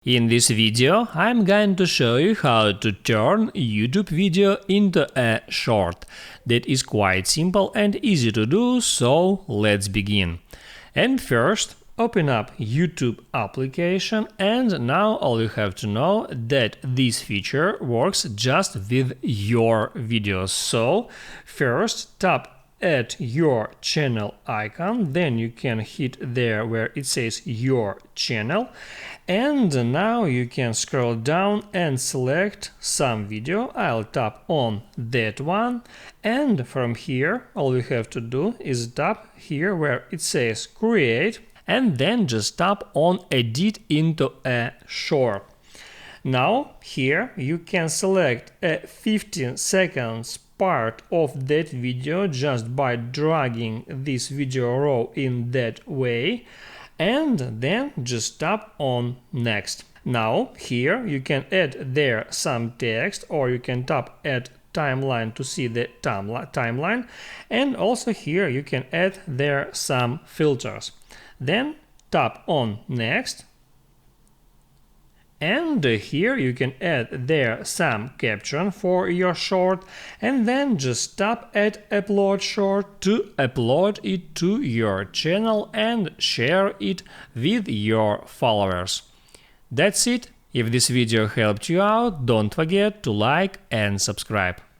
In this video, I'm going to show you how to turn YouTube video into a short. That is quite simple and easy to do, so let's begin. And first, open up YouTube application, and now all you have to know that this feature works just with your videos. So first, tap at your channel icon, then you can hit there where it says your channel, and now you can scroll down and select some video. I'll tap on that one, and from here all you have to do is tap here where it says create, and then just tap on edit into a short. Now here you can select a 15 seconds part of that video just by dragging this video row in that way, and then just tap on next. Now here you can add there some text, or you can tap add timeline to see the timeline, and also here you can add there some filters. Then tap on next, and here you can add there some caption for your short, and then just tap at upload short to upload it to your channel and share it with your followers. That's it. If this video helped you out, don't forget to like and subscribe.